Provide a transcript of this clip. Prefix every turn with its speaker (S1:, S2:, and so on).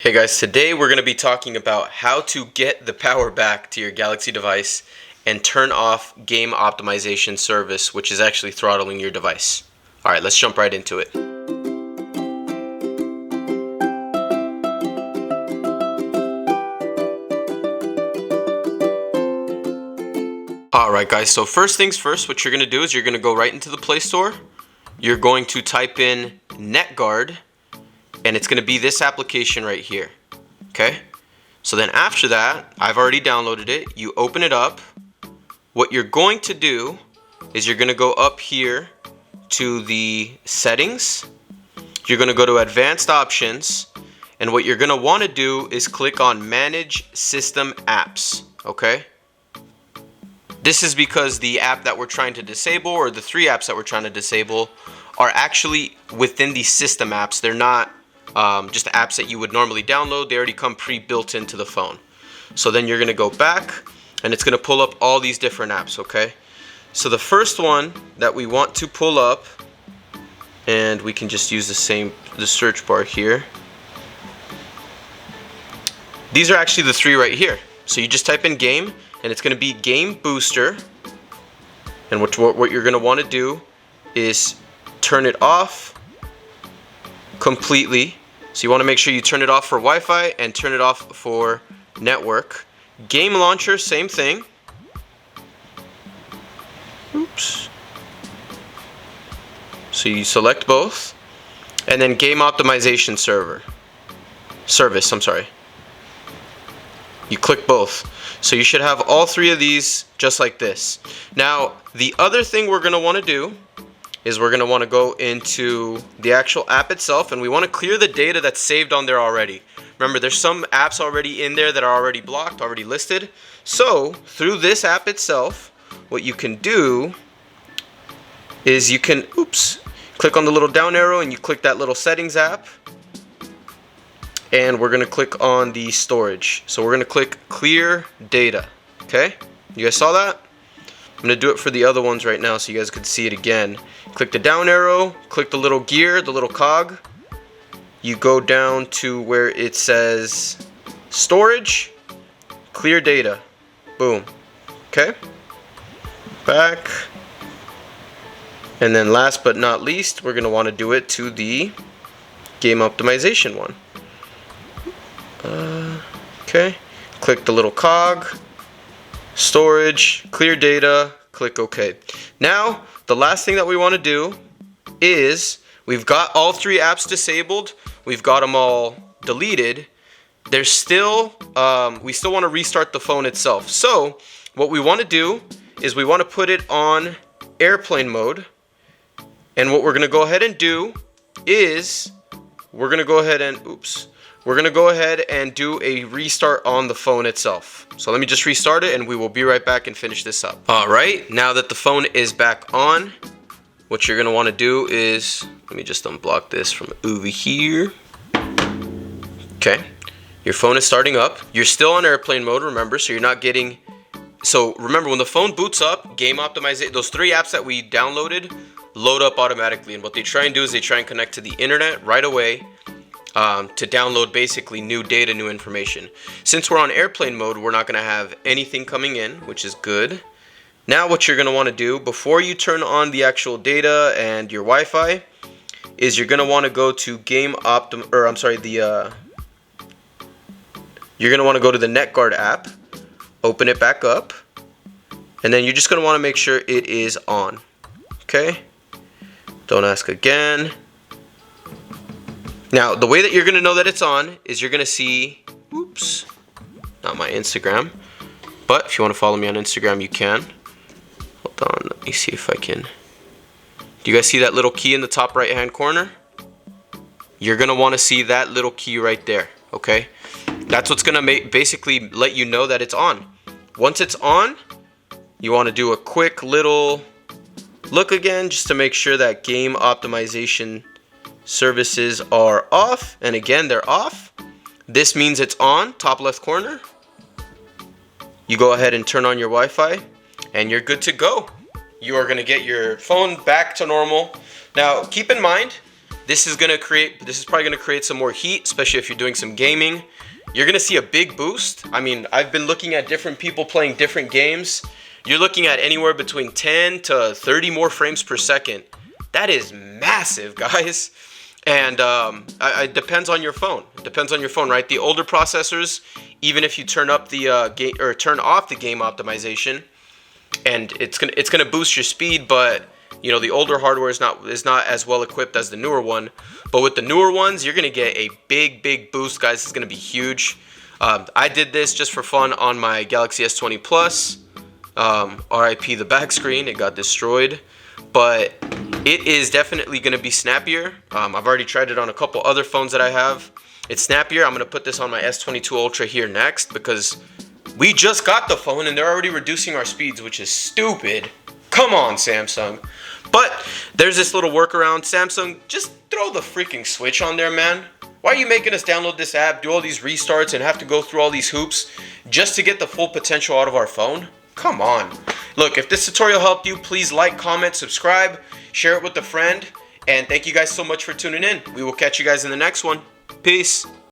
S1: Hey guys, today we're going to be talking about how to get the power back to your Galaxy device and turn off game optimization service, which is actually throttling your device. Alright, let's jump right into it. Alright guys, so first things first, what you're going to do is you're going to go right into the Play Store. You're going to type in NetGuard, and it's going to be this application right here. Okay, so then after that, I've already downloaded it. You open it up. What you're going to do is you're going to go up here to the settings. You're going to go to advanced options, and what you're going to want to do is click on manage system apps. Okay, this is because the app that we're trying to disable, or the three apps that we're trying to disable, are actually within the system apps. They're not just apps that you would normally download. They already come pre-built into the phone. So then you're going to go back, and it's going to pull up all these different apps. Okay, so the first one that we want to pull up, and we can just use the search bar here. These are actually the three right here. So you just type in game, and it's going to be Game Booster. And what you're going to want to do is turn it off completely. So you want to make sure you turn it off for Wi-Fi and turn it off for network. Game launcher, same thing. Oops. So you select both, and then game optimization service. I'm sorry. You click both. So you should have all three of these just like this. Now, the other thing we're going to want to do is we're going to want to go into the actual app itself, and we want to clear the data that's saved on there already. Remember, there's some apps already in there that are already blocked, already listed. So through this app itself, what you can do is you can click on the little down arrow, and you click that little settings app, and we're going to click on the storage. So we're going to click clear data. Okay, you guys saw that? I'm going to do it for the other ones right now so you guys could see it again. Click the down arrow, click the little gear, the little cog. You go down to where it says storage, clear data. Boom. Okay. Back. And then last but not least, we're going to want to do it to the game optimization one. Okay. Click the little cog. Storage, clear data, click OK. Now, the last thing that we want to do is, we've got all three apps disabled, we've got them all deleted. There's still, we still want to restart the phone itself. So, what we want to do is we want to put it on airplane mode. And what we're going to go ahead and do is, we're going to go ahead and do a restart on the phone itself. So let me just restart it, and we will be right back and finish this up. Alright, now that the phone is back on, what you're going to want to do is, let me just unblock this from over here. Okay, your phone is starting up. You're still on airplane mode, remember, so you're not getting... So remember, when the phone boots up, game optimization, those three apps that we downloaded load up automatically. And what they try and do is they try and connect to the internet right away, to download basically new data, new information. Since we're on airplane mode, we're not going to have anything coming in, which is good. Now what you're going to want to do before you turn on the actual data and your Wi-Fi is you're going to want to go to you're going to want to go to the NetGuard app, open it back up, and then you're just going to want to make sure it is on. Okay? Don't ask again. Now, the way that you're going to know that it's on is you're going to see, not my Instagram, but if you want to follow me on Instagram, you can. Hold on, let me see if I can. Do you guys see that little key in the top right hand corner? You're going to want to see that little key right there, okay? That's what's going to basically let you know that it's on. Once it's on, you want to do a quick little look again just to make sure that game optimization services are off, and again they're off. This means it's on, top left corner. You go ahead and turn on your Wi-Fi, and you're good to go. You are going to get your phone back to normal. Now keep in mind this is probably gonna create some more heat, especially if you're doing some gaming. You're gonna see a big boost. I mean, I've been looking at different people playing different games. You're looking at anywhere between 10 to 30 more frames per second. That is massive, guys. And it depends on your phone. It depends on your phone, right? The older processors, even if you turn up the turn off the game optimization, and it's gonna boost your speed, but you know the older hardware is not as well equipped as the newer one. But with the newer ones, you're gonna get a big boost, guys. It's gonna be huge. I did this just for fun on my Galaxy S20 Plus. RIP the back screen, it got destroyed. But it is definitely going to be snappier. I've already tried it on a couple other phones that I have. It's snappier. I'm going to put this on my S22 Ultra here next because we just got the phone and they're already reducing our speeds, which is stupid. Come on, Samsung. But there's this little workaround. Samsung, just throw the freaking switch on there, man. Why are you making us download this app, do all these restarts, and have to go through all these hoops just to get the full potential out of our phone? Come on. Look, if this tutorial helped you, please like, comment, subscribe, share it with a friend, and thank you guys so much for tuning in. We will catch you guys in the next one. Peace.